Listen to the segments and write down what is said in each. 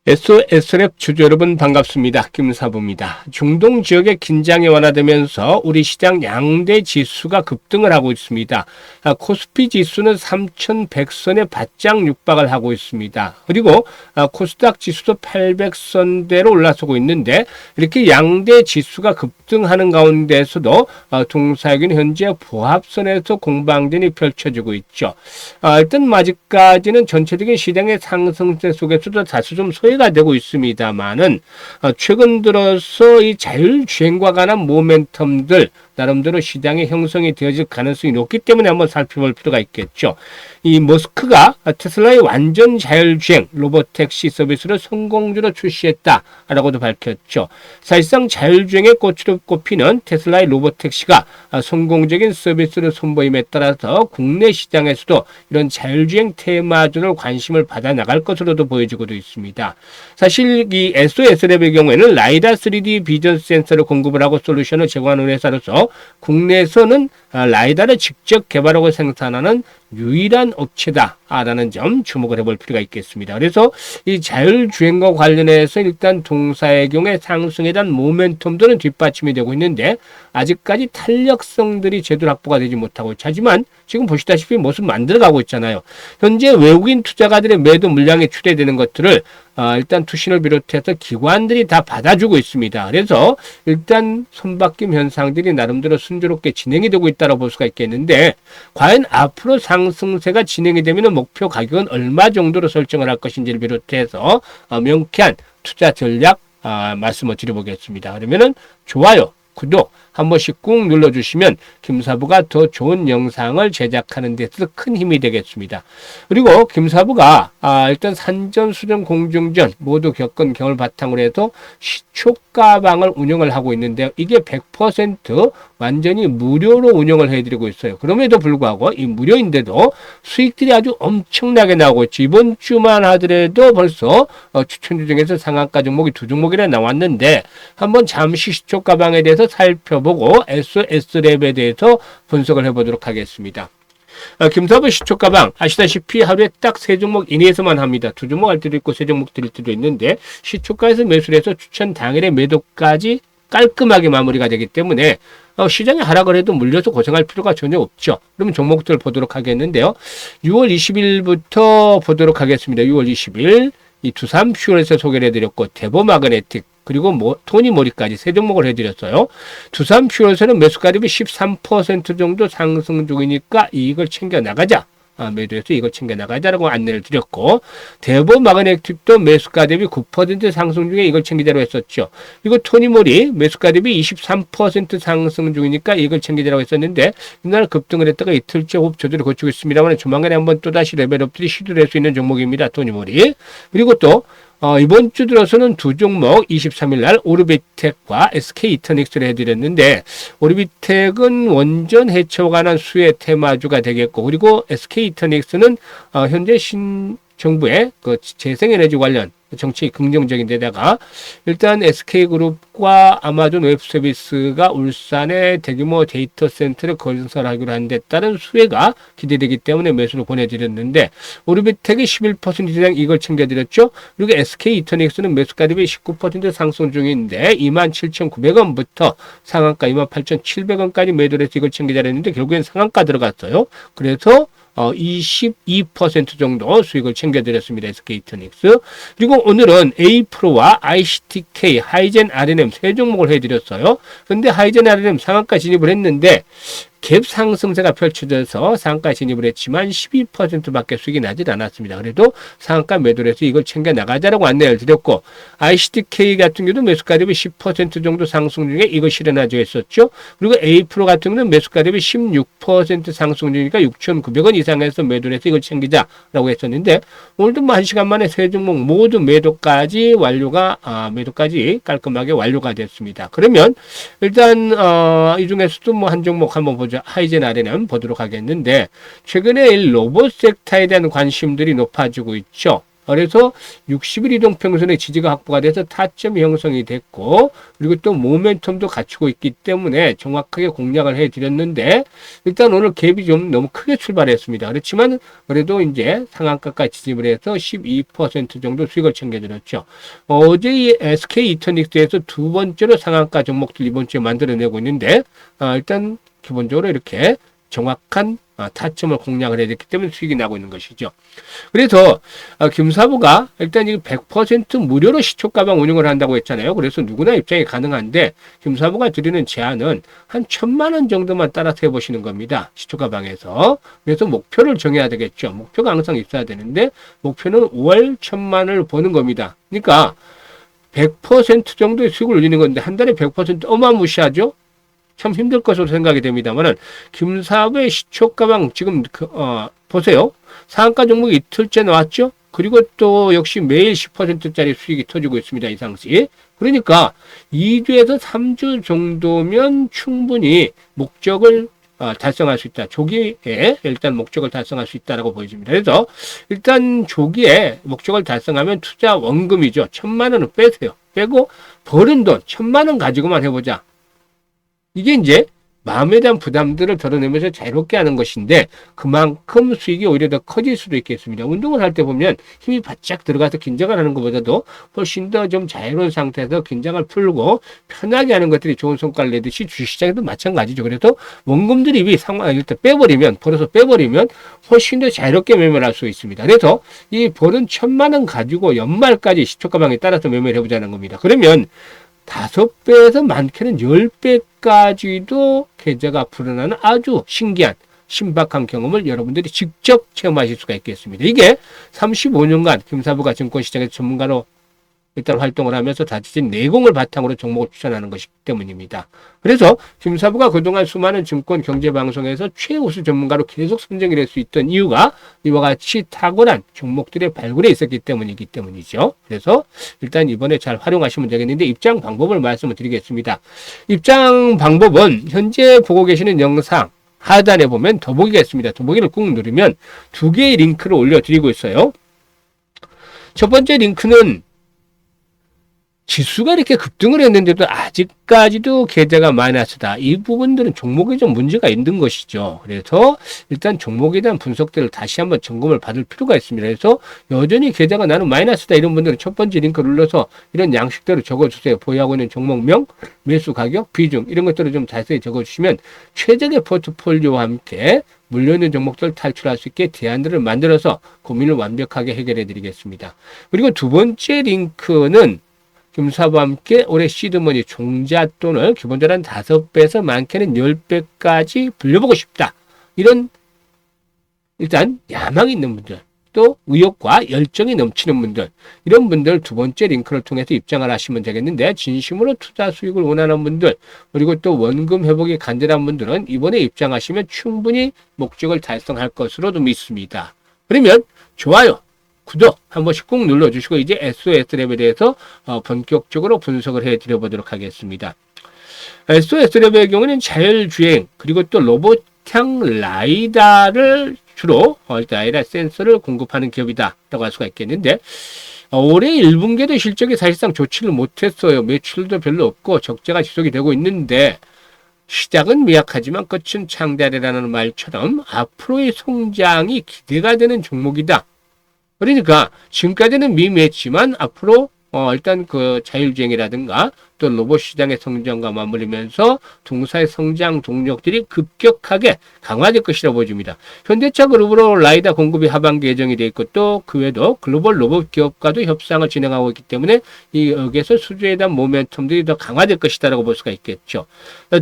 SOS랩 주주 여러분 반갑습니다. 김사부입니다. 중동 지역의 긴장이 완화되면서 우리 시장 양대 지수가 급등을 하고 있습니다. 코스피 지수는 3,100선에 바짝 육박을 하고 있습니다. 그리고 코스닥 지수도 800선대로 올라서고 있는데 이렇게 양대 지수가 급등하는 가운데서도 동사역은 현재 보합선에서 공방전이 펼쳐지고 있죠. 일단 아직까지는 전체적인 시장의 상승세 속에서도 다소 좀 소외가 되고 있습니다만은 최근 들어서 이 자율주행과 관한 모멘텀들 나름대로 시장의 형성이 되어질 가능성이 높기 때문에 한번 살펴볼 필요가 있겠죠. 이 머스크가 테슬라의 완전 자율주행 로보택시 서비스를 성공적으로 출시했다라고도 밝혔죠. 사실상 자율주행의 꽃으로 꼽히는 테슬라의 로보택시가 성공적인 서비스를 선보임에 따라서 국내 시장에서도 이런 자율주행 테마주를 관심을 받아 나갈 것으로도 보여지고도 있습니다. 사실 이 SOS랩의 경우에는 라이다 3D 비전 센서를 공급을 하고 솔루션을 제공하는 회사로서 국내에서는 라이다를 직접 개발하고 생산하는 유일한 업체다라는 점 주목을 해볼 필요가 있겠습니다. 그래서 이 자율주행과 관련해서 일단 동사의 경우에 상승에 대한 모멘텀들은 뒷받침이 되고 있는데 아직까지 탄력성들이 제대로 확보가 되지 못하고 있죠. 하지만 지금 보시다시피 모습 만들어가고 있잖아요. 현재 외국인 투자가들의 매도 물량이 출회되는 것들을 일단 투신을 비롯해서 기관들이 다 받아주고 있습니다. 그래서 일단 손바뀜 현상들이 나름대로 순조롭게 진행이 되고 있다고 볼 수가 있겠는데 과연 앞으로 상승세가 진행이 되면 목표 가격은 얼마 정도로 설정을 할 것인지를 비롯해서 명쾌한 투자 전략 말씀을 드려보겠습니다. 그러면은 좋아요, 구독 한 번씩 꾹 눌러주시면 김사부가 더 좋은 영상을 제작하는 데 있어서 큰 힘이 되겠습니다. 그리고 김사부가 일단 산전, 수전, 공중전 모두 겪은 경험을 바탕으로 해서 시초가방을 운영을 하고 있는데 이게 100% 완전히 무료로 운영을 해드리고 있어요. 그럼에도 불구하고 이 무료인데도 수익들이 아주 엄청나게 나오고 있죠. 이번 주만 하더라도 벌써 추천주 중에서 상한가 종목이 2종목이나 나왔는데 한번 잠시 시초가방에 대해서 살펴보고 SOS랩에 대해서 분석을 해보도록 하겠습니다. 김사부 시초가방 아시다시피 하루에 딱 3종목 이내에서만 합니다. 2종목 할 때도 있고 3종목 드릴 때도 있는데 시초가에서 매수를 해서 추천 당일의 매도까지 깔끔하게 마무리가 되기 때문에 시장이 하락을 해도 물려서 고생할 필요가 전혀 없죠. 그러면 종목들 보도록 하겠는데요. 6월 20일부터 보도록 하겠습니다. 6월 20일 이 두산 퓨어에서 소개를 해드렸고 대보마그네틱 그리고 토니모리까지 3종목을 해드렸어요. 두산 퓨어에서는 매수가율이 13% 정도 상승 중이니까 이익을 챙겨 나가자. 매도해서 이걸 챙겨 나가자라고 안내를 드렸고 대보마그네틱도 매수가 대비 9% 상승 중에 이걸 챙기자로 했었죠. 그리고 토니모리 매수가 대비 23% 상승 중이니까 이걸 챙기자라고 했었는데 이날 급등을 했다가 이틀째 호흡 조절을 거치고 있습니다만 조만간에 한번 또다시 레벨업들이 시도될 수 있는 종목입니다. 토니모리. 그리고 또 이번 주 들어서는 2종목 23일 날 오르비텍과 SK 이터닉스를 해드렸는데 오르비텍은 원전 해체와 관한 수혜 테마주가 되겠고 그리고 SK 이터닉스는 현재 정부의 그 재생에너지 관련 정책이 긍정적인 데다가 일단 SK그룹과 아마존 웹서비스가 울산에 대규모 데이터 센터를 건설하기로 한 데 따른 수혜가 기대되기 때문에 매수를 보내드렸는데 오르비텍이 11% 이상 이걸 챙겨드렸죠. 그리고 SK 이터닉스는 매수가 대비 19% 상승 중인데 27,900원부터 상한가 28,700원까지 매도를 해서 이걸 챙겨드렸는데 결국엔 상한가 들어갔어요. 그래서 22% 정도 수익을 챙겨드렸습니다. SK 이터닉스. 그리고 오늘은 A프로와 ICTK, 하이젠 R&M 3종목을 해드렸어요. 근데 하이젠 R&M 상한가 진입을 했는데 갭 상승세가 펼쳐져서 상한가 진입을 했지만 12%밖에 수익이 나질 않았습니다. 그래도 상한가 매도를 해서 이걸 챙겨 나가자라고 안내를 드렸고 ICTK 같은 경우도 매수가 대비 10% 정도 상승 중에 이거 실현하죠 했었죠. 그리고 A프로 같은 경우는 매수가 대비 16% 상승 중이니까 6,900원 이상에서 매도를 해서 이걸 챙기자라고 했었는데 오늘도 뭐 1시간 만에 3종목 모두 매도까지 깔끔하게 완료가 됐습니다. 그러면 일단 이 중에서도 뭐 한 종목 한번 보죠. 하이젠 R&M 보도록 하겠는데 최근에 로봇 섹터에 대한 관심들이 높아지고 있죠. 그래서 60일 이동평선의 지지가 확보가 돼서 타점이 형성이 됐고, 그리고 또 모멘텀도 갖추고 있기 때문에 정확하게 공략을 해드렸는데, 일단 오늘 갭이 좀 너무 크게 출발했습니다. 그렇지만 그래도 이제 상한가까지 진입을 해서 12% 정도 수익을 챙겨드렸죠. 어제 이 SK 이터닉스에서 두 번째로 상한가 종목들 이번 주에 만들어내고 있는데, 일단 기본적으로 이렇게 정확한 타점을 공략을 해야 됐기 때문에 수익이 나고 있는 것이죠. 그래서 김사부가 일단 이 100% 무료로 시초가방 운영을 한다고 했잖아요. 그래서 누구나 입장이 가능한데 김사부가 드리는 제안은 한 1,000만 원 정도만 따라서 해보시는 겁니다. 시초가방에서. 그래서 목표를 정해야 되겠죠. 목표가 항상 있어야 되는데 목표는 월 1,000만 원을 버는 겁니다. 그러니까 100% 정도의 수익을 올리는 건데 한 달에 100% 어마무시하죠. 참 힘들 것으로 생각이 됩니다만은 김사부의 시초가방 지금 보세요. 상한가 종목이 이틀째 나왔죠. 그리고 또 역시 매일 10%짜리 수익이 터지고 있습니다. 이상씩. 그러니까 2주에서 3주 정도면 충분히 목적을 달성할 수 있다. 조기에 일단 목적을 달성할 수 있다라고 보여집니다. 그래서 일단 조기에 목적을 달성하면 투자 원금이죠. 1,000만 원을 빼세요. 빼고 버는 돈 1,000만 원 가지고만 해보자. 이게 이제 마음에 대한 부담들을 덜어내면서 자유롭게 하는 것인데 그만큼 수익이 오히려 더 커질 수도 있겠습니다. 운동을 할 때 보면 힘이 바짝 들어가서 긴장을 하는 것보다도 훨씬 더 좀 자유로운 상태에서 긴장을 풀고 편하게 하는 것들이 좋은 성과를 내듯이 주식시장에도 마찬가지죠. 그래서 원금 드립이 일단 빼버리면 벌어서 빼버리면 훨씬 더 자유롭게 매매를 할 수 있습니다. 그래서 이 벌은 1,000만 원 가지고 연말까지 시초가방에 따라서 매매를 해보자는 겁니다. 그러면 5배에서 많게는 10배까지도 계좌가 불어나는 아주 신기한 신박한 경험을 여러분들이 직접 체험하실 수가 있겠습니다. 이게 35년간 김사부가 증권시장에서 전문가로 일단 활동을 하면서 다지진 내공을 바탕으로 종목을 추천하는 것이기 때문입니다. 그래서 김사부가 그동안 수많은 증권 경제 방송에서 최우수 전문가로 계속 선정이 될 수 있던 이유가 이와 같이 탁월한 종목들의 발굴에 있었기 때문이죠. 그래서 일단 이번에 잘 활용하시면 되겠는데 입장 방법을 말씀을 드리겠습니다. 입장 방법은 현재 보고 계시는 영상 하단에 보면 더보기가 있습니다. 더보기를 꾹 누르면 두 개의 링크를 올려드리고 있어요. 첫 번째 링크는 지수가 이렇게 급등을 했는데도 아직까지도 계좌가 마이너스다. 이 부분들은 종목에 좀 문제가 있는 것이죠. 그래서 일단 종목에 대한 분석들을 다시 한번 점검을 받을 필요가 있습니다. 그래서 여전히 계좌가 나는 마이너스다 이런 분들은 첫 번째 링크 눌러서 이런 양식대로 적어주세요. 보유하고 있는 종목명, 매수 가격, 비중 이런 것들을 좀 자세히 적어주시면 최적의 포트폴리오와 함께 물려있는 종목들을 탈출할 수 있게 대안들을 만들어서 고민을 완벽하게 해결해 드리겠습니다. 그리고 두 번째 링크는 김사부와 함께 올해 시드머니 종잣돈을 기본적으로 한 5배에서 많게는 10배까지 불려보고 싶다. 이런 일단 야망이 있는 분들, 또 의욕과 열정이 넘치는 분들, 이런 분들 두 번째 링크를 통해서 입장을 하시면 되겠는데 진심으로 투자 수익을 원하는 분들, 그리고 또 원금 회복이 간절한 분들은 이번에 입장하시면 충분히 목적을 달성할 것으로도 믿습니다. 그러면 좋아요, 구독 한 번씩 꾹 눌러주시고 이제 SOS랩에 대해서 본격적으로 분석을 해드려보도록 하겠습니다. SOS랩의 경우는 자율주행 그리고 또 로봇형 라이다를 주로 라이다 센서를 공급하는 기업이다 라고 할 수가 있겠는데 올해 1분기에도 실적이 사실상 좋지를 못했어요. 매출도 별로 없고 적자가 지속이 되고 있는데 시작은 미약하지만 끝은 창대하리라는 말처럼 앞으로의 성장이 기대가 되는 종목이다. 그러니까 지금까지는 미미했지만 앞으로 일단 그 자율주행이라든가 또 로봇 시장의 성장과 맞물리면서 동사의 성장 동력들이 급격하게 강화될 것이라고 보여집니다. 현대차 그룹으로 라이다 공급이 하반기 예정이 되어 있고 또 그 외에도 글로벌 로봇 기업과도 협상을 진행하고 있기 때문에 여기에서 수주에 대한 모멘텀들이 더 강화될 것이다라고 볼 수가 있겠죠.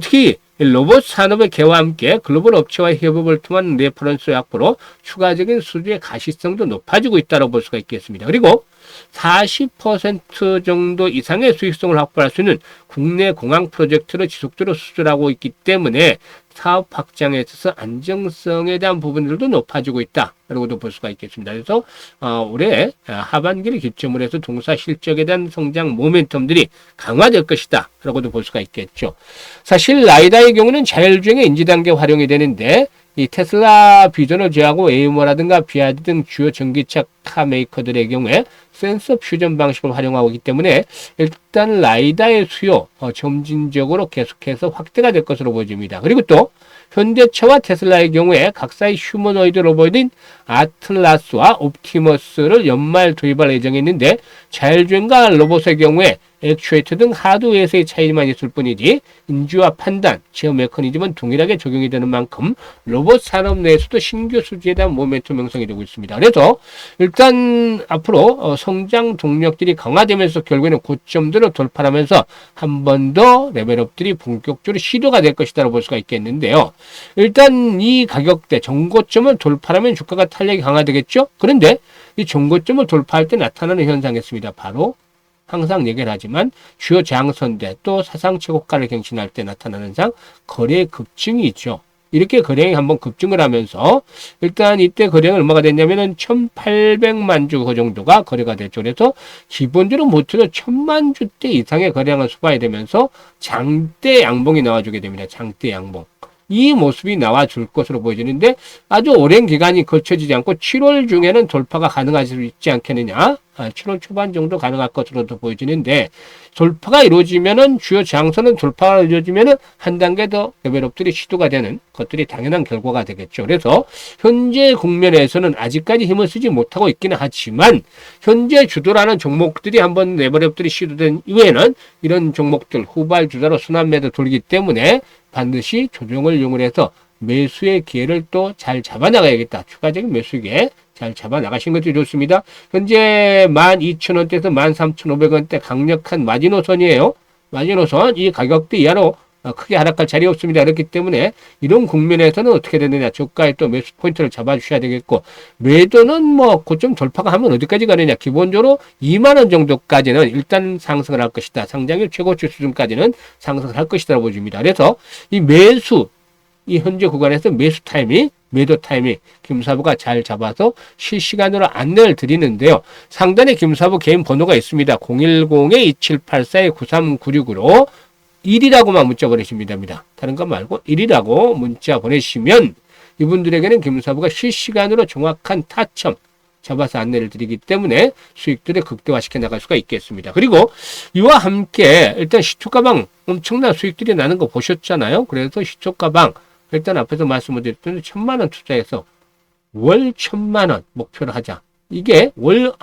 특히 로봇 산업의 개와 함께 글로벌 업체와의 협업을 통한 레퍼런스 확보로 추가적인 수주의 가시성도 높아지고 있다고 볼 수가 있겠습니다. 그리고 40% 정도 이상의 수익성을 확보할 수 있는 국내 공항 프로젝트를 지속적으로 수주하고 있기 때문에 사업 확장에 있어서 안정성에 대한 부분들도 높아지고 있다라고도 볼 수가 있겠습니다. 그래서 올해 하반기를 기점으로 해서 동사 실적에 대한 성장 모멘텀들이 강화될 것이다 라고도 볼 수가 있겠죠. 사실 라이다의 경우는 자율주행의 인지단계 활용이 되는데 이 테슬라 비전을 제하고 에이머라든가 비아디 등 주요 전기차 카 메이커들의 경우에 센서 퓨전 방식을 활용하고 있기 때문에 일단 라이다의 수요 점진적으로 계속해서 확대가 될 것으로 보여집니다. 그리고 또 현대차와 테슬라의 경우에 각사의 휴머노이드 로봇인 아틀라스와 옵티머스를 연말 도입할 예정이 있는데 자율주행과 로봇의 경우에 액추에이터 등 하드웨어에서의 차이만 있을 뿐이지 인지와 판단, 제어 메커니즘은 동일하게 적용이 되는 만큼 로봇 산업 내에서도 신규 수지에 대한 모멘텀 형성이 되고 있습니다. 그래서 일단 앞으로 성장 동력들이 강화되면서 결국에는 고점들을 돌파하면서 한 번 더 레벨업들이 본격적으로 시도가 될 것이라고 볼 수가 있겠는데요. 일단 이 가격대 정고점을 돌파하면 주가가 탄력이 강화되겠죠. 그런데 이 정고점을 돌파할 때 나타나는 현상이 있습니다. 바로 항상 얘기를 하지만 주요 저항선대 또 사상 최고가를 갱신할 때 나타나는 현상 거래 급증이 있죠. 이렇게 거래량이 한번 급증을 하면서 일단 이때 거래량이 얼마가 됐냐면은 1800만 주 그 정도가 거래가 됐죠. 그래서 기본적으로 못해도 1000만 주대 이상의 거래량을 수반이 되면서 장대 양봉이 나와주게 됩니다. 장대 양봉. 이 모습이 나와줄 것으로 보여지는데 아주 오랜 기간이 거쳐지지 않고 7월 중에는 돌파가 가능할 수 있지 않겠느냐. 7월 초반 정도 가능할 것으로도 보여지는데 돌파가 이루어지면은 주요 장선은 돌파가 이루어지면은 한 단계 더 레벨업들이 시도가 되는 것들이 당연한 결과가 되겠죠. 그래서 현재 국면에서는 아직까지 힘을 쓰지 못하고 있기는 하지만 현재 주도라는 종목들이 한번 레벨업들이 시도된 이후에는 이런 종목들 후발 주자로 순환매도 돌기 때문에 반드시 조정을 이용해서 매수의 기회를 또 잘 잡아나가야겠다. 추가적인 매수 기회 잘 잡아나가신 것도 좋습니다. 현재 12,000원대에서 13,500원대 강력한 마지노선이에요. 마지노선 이 가격대 이하로 크게 하락할 자리 없습니다. 그렇기 때문에 이런 국면에서는 어떻게 되느냐. 저가에 또 매수 포인트를 잡아주셔야 되겠고 매도는 뭐 고점 돌파가 하면 어디까지 가느냐. 기본적으로 2만원 정도까지는 일단 상승을 할 것이다. 상장일 최고치 수준까지는 상승을 할 것이다 보여집니다. 그래서 이 매수 이 현재 구간에서 매수 타이밍, 매도 타이밍 김사부가 잘 잡아서 실시간으로 안내를 드리는데요. 상단에 김사부 개인 번호가 있습니다. 010-2784-9396으로 1이라고만 문자 보내시면 됩니다. 다른 거 말고 1이라고 문자 보내시면 이분들에게는 김사부가 실시간으로 정확한 타점 잡아서 안내를 드리기 때문에 수익들을 극대화시켜 나갈 수가 있겠습니다. 그리고 이와 함께 일단 시초가방 엄청난 수익들이 나는 거 보셨잖아요. 그래서 시초가방 일단 앞에서 말씀을 드렸던 1000만원 투자해서 월 1000만원 목표로 하자. 이게 월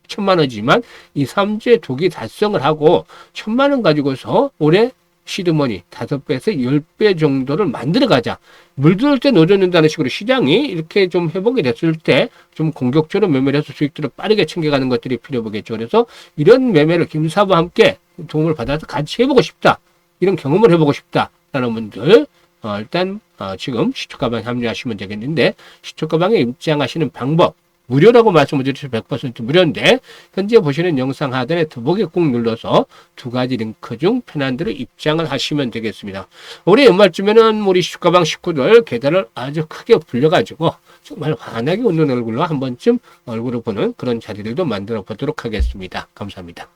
1000만원이지만 이 3주에 두기 달성을 하고 1000만원 가지고서 올해 시드머니 5배에서 10배 정도를 만들어 가자. 물 들을 때 노져낸다는 식으로 시장이 이렇게 좀 회복이 됐을 때 좀 공격적으로 매매를 해서 수익들을 빠르게 챙겨가는 것들이 필요 보겠죠. 그래서 이런 매매를 김사부와 함께 도움을 받아서 같이 해보고 싶다. 이런 경험을 해보고 싶다라는 분들 일단 지금 시초가방에 합류하시면 되겠는데 시초가방에 입장하시는 방법 무료라고 말씀을 드려서 100% 무료인데 현재 보시는 영상 하단에 더보기 꾹 눌러서 두 가지 링크 중 편한 대로 입장을 하시면 되겠습니다. 올해 연말쯤에는 우리 시초가방 식구들 계단을 아주 크게 불려가지고 정말 환하게 웃는 얼굴로 한 번쯤 얼굴을 보는 그런 자리들도 만들어 보도록 하겠습니다. 감사합니다.